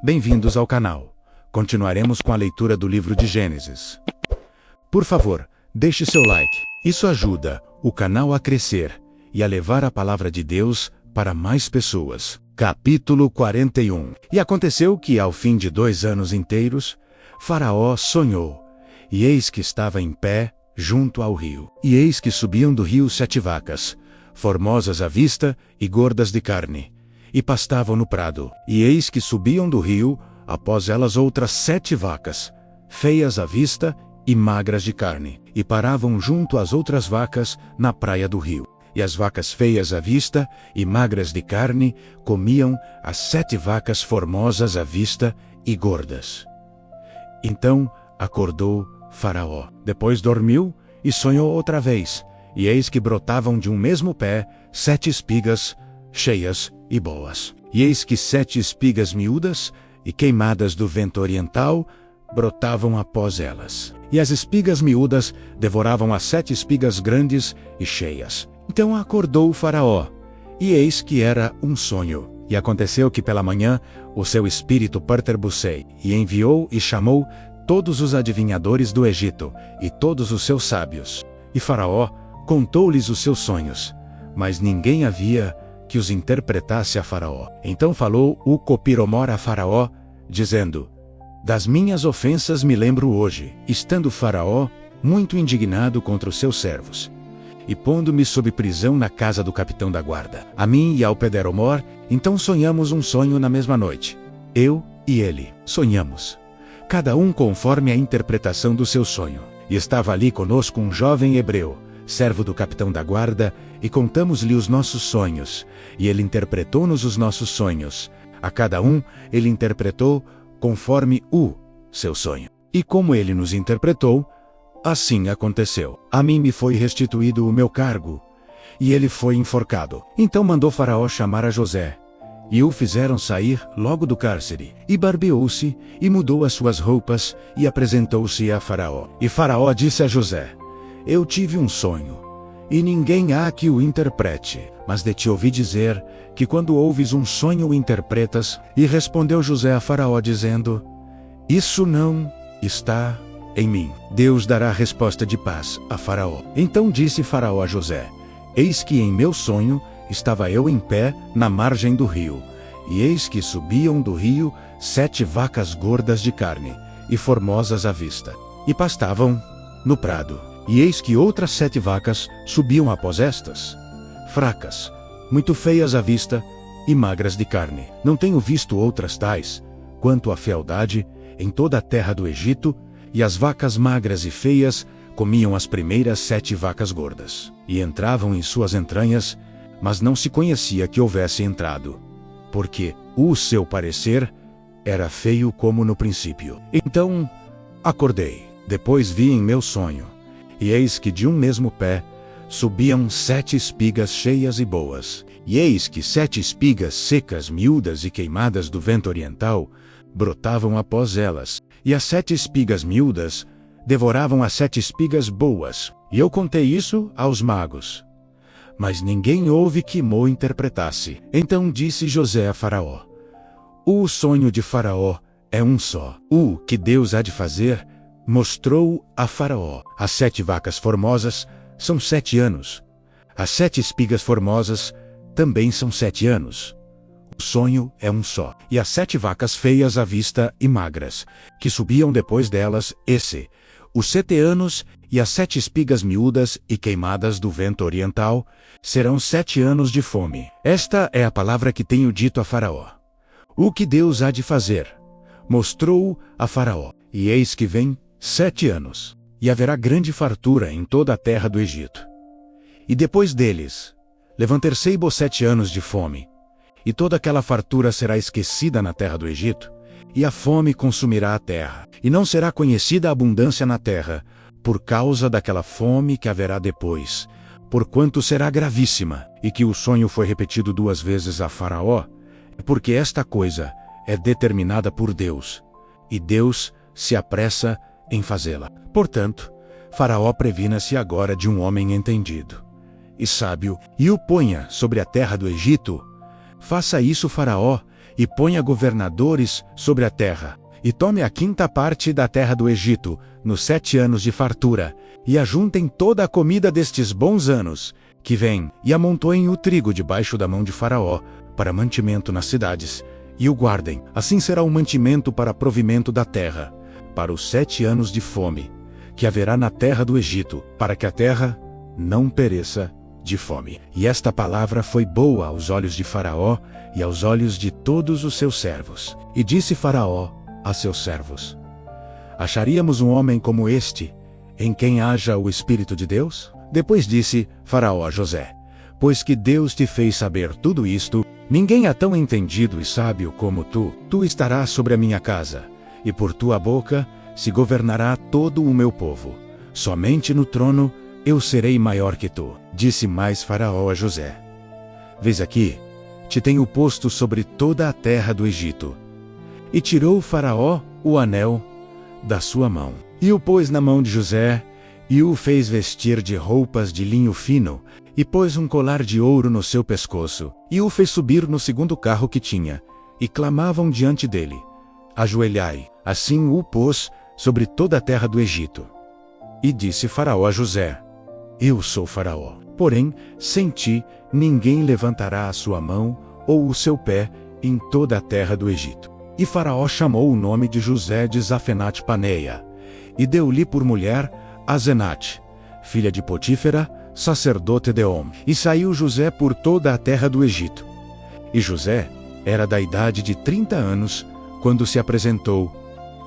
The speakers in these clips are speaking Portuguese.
Bem-vindos ao canal. Continuaremos com a leitura do livro de Gênesis. Por favor, deixe seu like. Isso ajuda o canal a crescer e a levar a palavra de Deus para mais pessoas. Capítulo 41. E aconteceu que, ao fim de 2 anos inteiros, Faraó sonhou, e eis que estava em pé junto ao rio. E eis que subiam do rio 7 vacas, formosas à vista e gordas de carne, e pastavam no prado. E eis que subiam do rio, após elas outras 7 vacas, feias à vista e magras de carne, e paravam junto às outras vacas na praia do rio. E as vacas feias à vista e magras de carne comiam as 7 vacas formosas à vista e gordas. Então acordou Faraó. Depois dormiu e sonhou outra vez, e eis que brotavam de um mesmo pé 7 espigas cheias e boas. E eis que 7 espigas miúdas e queimadas do vento oriental brotavam após elas. E as espigas miúdas devoravam as 7 espigas grandes e cheias. Então acordou o Faraó, e eis que era um sonho. E aconteceu que pela manhã o seu espírito perturbou-se, e enviou e chamou todos os adivinhadores do Egito, e todos os seus sábios. E Faraó contou-lhes os seus sonhos, mas ninguém havia que os interpretasse a Faraó. Então falou o copiromor a Faraó, dizendo: das minhas ofensas me lembro hoje, estando Faraó muito indignado contra os seus servos, e pondo-me sob prisão na casa do capitão da guarda. A mim e ao Pederomor, então sonhamos um sonho na mesma noite. Eu e ele sonhamos, cada um conforme a interpretação do seu sonho. E estava ali conosco um jovem hebreu, servo do capitão da guarda, e contamos-lhe os nossos sonhos, e ele interpretou-nos os nossos sonhos. A cada um ele interpretou conforme o seu sonho. E como ele nos interpretou, assim aconteceu. A mim me foi restituído o meu cargo, e ele foi enforcado. Então mandou Faraó chamar a José, e o fizeram sair logo do cárcere. E barbeou-se, e mudou as suas roupas, e apresentou-se a Faraó. E Faraó disse a José: eu tive um sonho, e ninguém há que o interprete. Mas de ti ouvi dizer que quando ouves um sonho o interpretas. E respondeu José a Faraó dizendo: isso não está em mim. Deus dará resposta de paz a Faraó. Então disse Faraó a José: eis que em meu sonho estava eu em pé na margem do rio, e eis que subiam do rio 7 vacas gordas de carne e formosas à vista, e pastavam no prado. E eis que outras 7 vacas subiam após estas, fracas, muito feias à vista e magras de carne. Não tenho visto outras tais, quanto à fealdade, em toda a terra do Egito. E as vacas magras e feias comiam as primeiras 7 vacas gordas, e entravam em suas entranhas, mas não se conhecia que houvesse entrado, porque o seu parecer era feio como no princípio. Então acordei, depois vi em meu sonho, e eis que de um mesmo pé subiam 7 espigas cheias e boas, e eis que 7 espigas secas, miúdas e queimadas do vento oriental brotavam após elas, e as 7 espigas miúdas devoravam as 7 espigas boas. E eu contei isso aos magos, mas ninguém houve que mo interpretasse. Então disse José a Faraó: o sonho de Faraó é um só. O que Deus há de fazer mostrou a Faraó. As 7 vacas formosas são 7 anos. As 7 espigas formosas também são 7 anos. O sonho é um só. E as 7 vacas feias à vista e magras, que subiam depois delas, os 7 anos, e as 7 espigas miúdas e queimadas do vento oriental, serão 7 anos de fome. Esta é a palavra que tenho dito a Faraó. O que Deus há de fazer mostrou a Faraó. E eis que vem 7 anos, e haverá grande fartura em toda a terra do Egito. E depois deles levantar-se-ei 7 anos de fome, e toda aquela fartura será esquecida na terra do Egito, e a fome consumirá a terra, e não será conhecida a abundância na terra, por causa daquela fome que haverá depois, porquanto será gravíssima. E que o sonho foi repetido 2 vezes a Faraó, porque esta coisa é determinada por Deus, e Deus se apressa em fazê-la. Portanto, Faraó previna-se agora de um homem entendido e sábio, e o ponha sobre a terra do Egito. Faça isso Faraó, e ponha governadores sobre a terra. E tome a 5ª parte da terra do Egito, nos 7 anos de fartura, e ajuntem toda a comida destes bons anos, que vêm, e amontoem o trigo debaixo da mão de Faraó, para mantimento nas cidades, e o guardem. Assim será um mantimento para provimento da terra, para os 7 anos de fome, que haverá na terra do Egito, para que a terra não pereça de fome. E esta palavra foi boa aos olhos de Faraó e aos olhos de todos os seus servos. E disse Faraó a seus servos: acharíamos um homem como este, em quem haja o Espírito de Deus? Depois disse Faraó a José: pois que Deus te fez saber tudo isto, ninguém é tão entendido e sábio como tu. Tu estarás sobre a minha casa, e por tua boca se governará todo o meu povo. Somente no trono eu serei maior que tu. Disse mais Faraó a José: vês aqui, te tenho posto sobre toda a terra do Egito. E tirou Faraó o anel da sua mão, e o pôs na mão de José, e o fez vestir de roupas de linho fino, e pôs um colar de ouro no seu pescoço, e o fez subir no 2º carro que tinha, e clamavam diante dele: ajoelhai. Assim o pôs sobre toda a terra do Egito. E disse Faraó a José: eu sou Faraó, porém, sem ti, ninguém levantará a sua mão ou o seu pé em toda a terra do Egito. E Faraó chamou o nome de José de Zafenate-Paneia, e deu-lhe por mulher Asenate, filha de Potífera, sacerdote de On. E saiu José por toda a terra do Egito. E José era da idade de 30 anos, quando se apresentou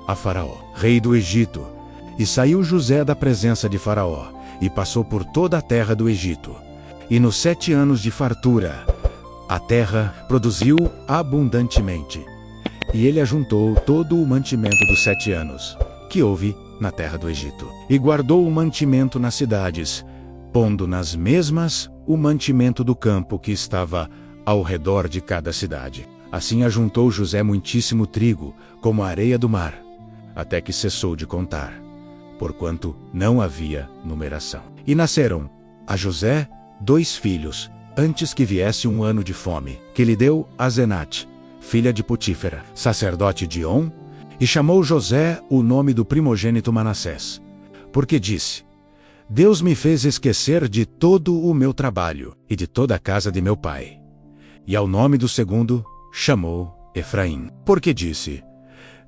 a Faraó, rei do Egito. E saiu José da presença de Faraó, e passou por toda a terra do Egito. E nos 7 anos de fartura, a terra produziu abundantemente. E ele ajuntou todo o mantimento dos 7 anos, que houve na terra do Egito. E guardou o mantimento nas cidades, pondo nas mesmas o mantimento do campo que estava ao redor de cada cidade. Assim ajuntou José muitíssimo trigo, como a areia do mar, até que cessou de contar, porquanto não havia numeração. E nasceram a José 2 filhos, antes que viesse um ano de fome, que lhe deu Asenate, filha de Potífera, sacerdote de On, e chamou José o nome do primogênito Manassés, porque disse: Deus me fez esquecer de todo o meu trabalho e de toda a casa de meu pai. E ao nome do segundo chamou Efraim, porque disse: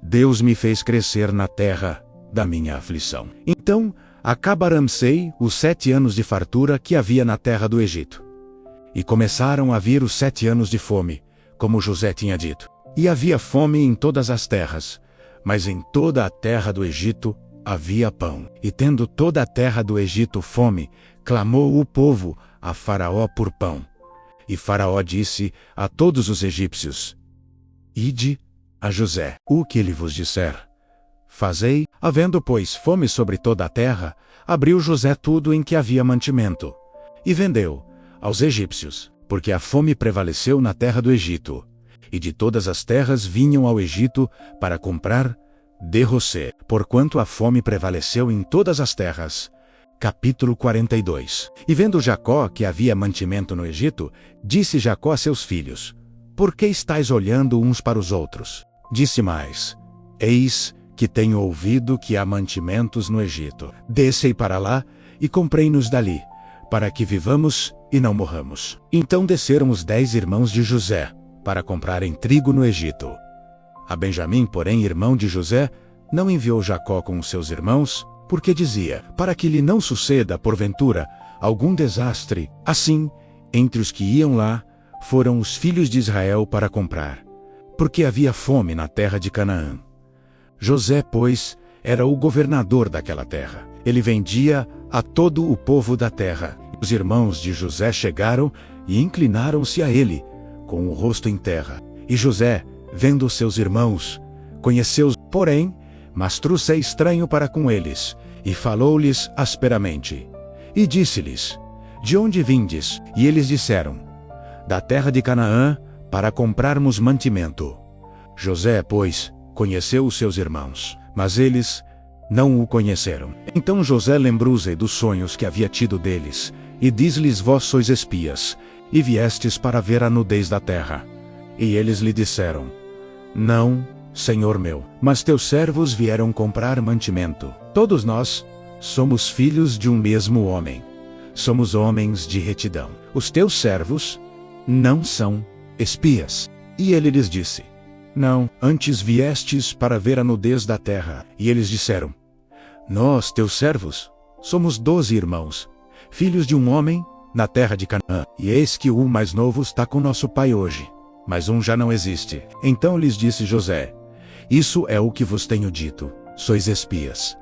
Deus me fez crescer na terra da minha aflição. Então acabaram-se os 7 anos de fartura que havia na terra do Egito. E começaram a vir os 7 anos de fome, como José tinha dito. E havia fome em todas as terras, mas em toda a terra do Egito havia pão. E tendo toda a terra do Egito fome, clamou o povo a Faraó por pão. E Faraó disse a todos os egípcios: Ide a José, o que ele vos disser, fazei. Havendo, pois, fome sobre toda a terra, abriu José tudo em que havia mantimento, e vendeu aos egípcios, porque a fome prevaleceu na terra do Egito, e de todas as terras vinham ao Egito para comprar de José, porquanto a fome prevaleceu em todas as terras. Capítulo 42. E vendo Jacó que havia mantimento no Egito, disse Jacó a seus filhos: Por que estáis olhando uns para os outros? Disse mais: Eis que tenho ouvido que há mantimentos no Egito. Descei para lá e comprei-nos dali, para que vivamos e não morramos. Então desceram os 10 irmãos de José, para comprarem trigo no Egito. A Benjamim, porém, irmão de José, não enviou Jacó com os seus irmãos, porque dizia: para que lhe não suceda, porventura, algum desastre. Assim, entre os que iam lá, foram os filhos de Israel para comprar, porque havia fome na terra de Canaã. José, pois, era o governador daquela terra. Ele vendia a todo o povo da terra. Os irmãos de José chegaram e inclinaram-se a ele, com o rosto em terra. E José, vendo seus irmãos, conheceu-os, porém, mostrou-se estranho para com eles, e falou-lhes asperamente. E disse-lhes: De onde vindes? E eles disseram: Da terra de Canaã, para comprarmos mantimento. José, pois, conheceu os seus irmãos, mas eles não o conheceram. Então José lembrou-se dos sonhos que havia tido deles, e diz-lhes: Vós sois espias, e viestes para ver a nudez da terra. E eles lhe disseram: Não, senhor meu, mas teus servos vieram comprar mantimento. Todos nós somos filhos de um mesmo homem. Somos homens de retidão. Os teus servos não são espias. E ele lhes disse: Não, antes viestes para ver a nudez da terra. E eles disseram: Nós, teus servos, somos 12 irmãos, filhos de um homem na terra de Canaã. E eis que o mais novo está com nosso pai hoje, mas um já não existe. Então lhes disse José: Isso é o que vos tenho dito, sois espias.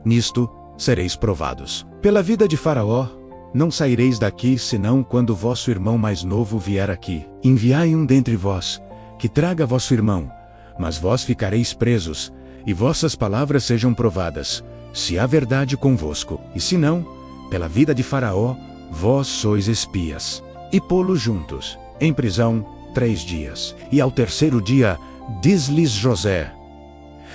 Nisto sereis provados. Pela vida de Faraó, não saireis daqui senão quando vosso irmão mais novo vier aqui. Enviai um dentre vós, que traga vosso irmão, mas vós ficareis presos, e vossas palavras sejam provadas, se há verdade convosco. E se não, pela vida de Faraó, vós sois espias. E pô-los juntos, em prisão, 3 dias. E ao terceiro dia, diz-lhes José: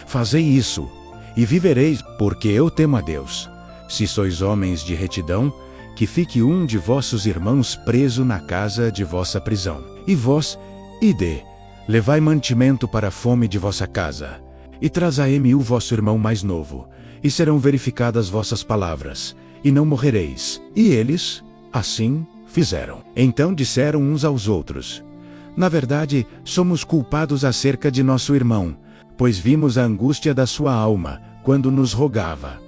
Fazei isso, e vivereis, porque eu temo a Deus. Se sois homens de retidão, que fique um de vossos irmãos preso na casa de vossa prisão. E vós, ide, levai mantimento para a fome de vossa casa, e trazai-me o vosso irmão mais novo, e serão verificadas vossas palavras, e não morrereis. E eles, assim, fizeram. Então disseram uns aos outros: Na verdade, somos culpados acerca de nosso irmão, pois vimos a angústia da sua alma, quando nos rogava.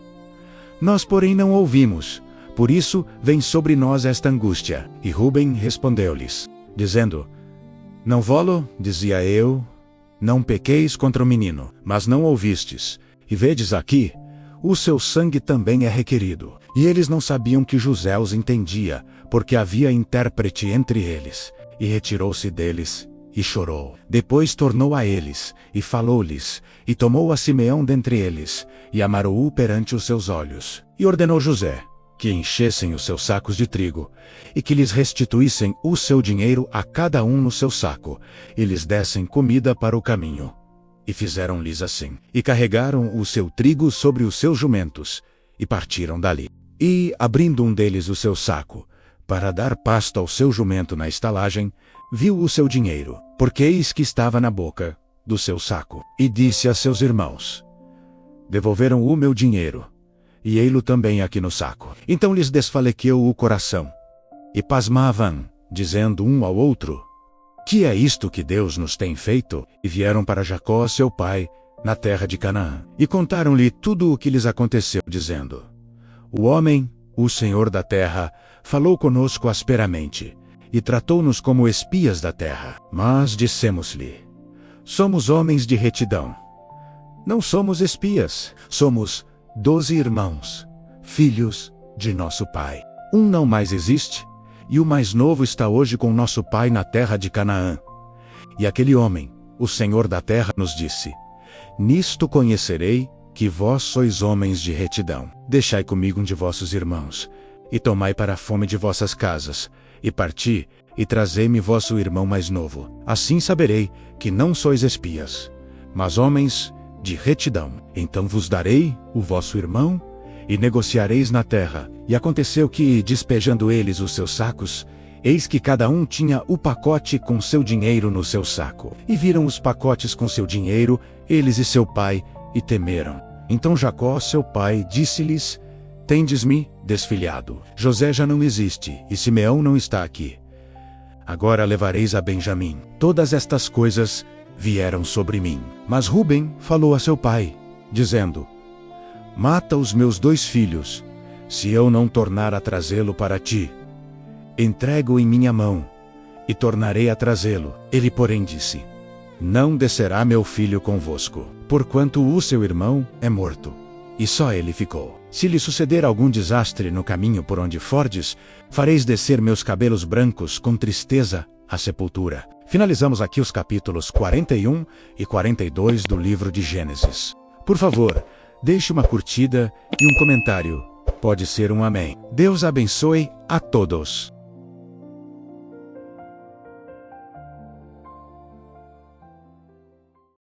Nós, porém, não ouvimos. Por isso, vem sobre nós esta angústia. E Ruben respondeu-lhes, dizendo: Não volo, dizia eu, não pequeis contra o menino, mas não ouvistes. E vedes aqui, o seu sangue também é requerido. E eles não sabiam que José os entendia, porque havia intérprete entre eles. E retirou-se deles, e chorou. Depois tornou a eles, e falou-lhes, e tomou a Simeão dentre eles, e amarrou-o perante os seus olhos. E ordenou José que enchessem os seus sacos de trigo, e que lhes restituíssem o seu dinheiro a cada um no seu saco, e lhes dessem comida para o caminho. E fizeram-lhes assim. E carregaram o seu trigo sobre os seus jumentos, e partiram dali. E, abrindo um deles o seu saco, para dar pasto ao seu jumento na estalagem, viu o seu dinheiro, porque eis que estava na boca do seu saco. E disse a seus irmãos: Devolveram o meu dinheiro, e ei-lo também aqui no saco. Então lhes desfalequeu o coração, e pasmavam, dizendo um ao outro: Que é isto que Deus nos tem feito? E vieram para Jacó seu pai, na terra de Canaã. E contaram-lhe tudo o que lhes aconteceu, dizendo: O homem, o Senhor da terra, falou conosco asperamente, e tratou-nos como espias da terra. Mas dissemos-lhe: Somos homens de retidão. Não somos espias, somos 12 irmãos, filhos de nosso pai. Um não mais existe, e o mais novo está hoje com nosso pai na terra de Canaã. E aquele homem, o Senhor da terra, nos disse: Nisto conhecerei que vós sois homens de retidão. Deixai comigo um de vossos irmãos, e tomai para a fome de vossas casas, e parti, e trazei-me vosso irmão mais novo. Assim saberei que não sois espias, mas homens de retidão. Então vos darei o vosso irmão, e negociareis na terra. E aconteceu que, despejando eles os seus sacos, eis que cada um tinha o pacote com seu dinheiro no seu saco. E viram os pacotes com seu dinheiro, eles e seu pai, e temeram. Então Jacó, seu pai, disse-lhes: Tendes-me desfilhado. José já não existe, e Simeão não está aqui. Agora levareis a Benjamim. Todas estas coisas vieram sobre mim. Mas Ruben falou a seu pai, dizendo: Mata os meus 2 filhos, se eu não tornar a trazê-lo para ti. Entrego-o em minha mão, e tornarei a trazê-lo. Ele, porém, disse: Não descerá meu filho convosco, porquanto o seu irmão é morto, e só ele ficou. Se lhe suceder algum desastre no caminho por onde fordes, fareis descer meus cabelos brancos com tristeza à sepultura. Finalizamos aqui os capítulos 41 e 42 do livro de Gênesis. Por favor, deixe uma curtida e um comentário. Pode ser um amém. Deus abençoe a todos.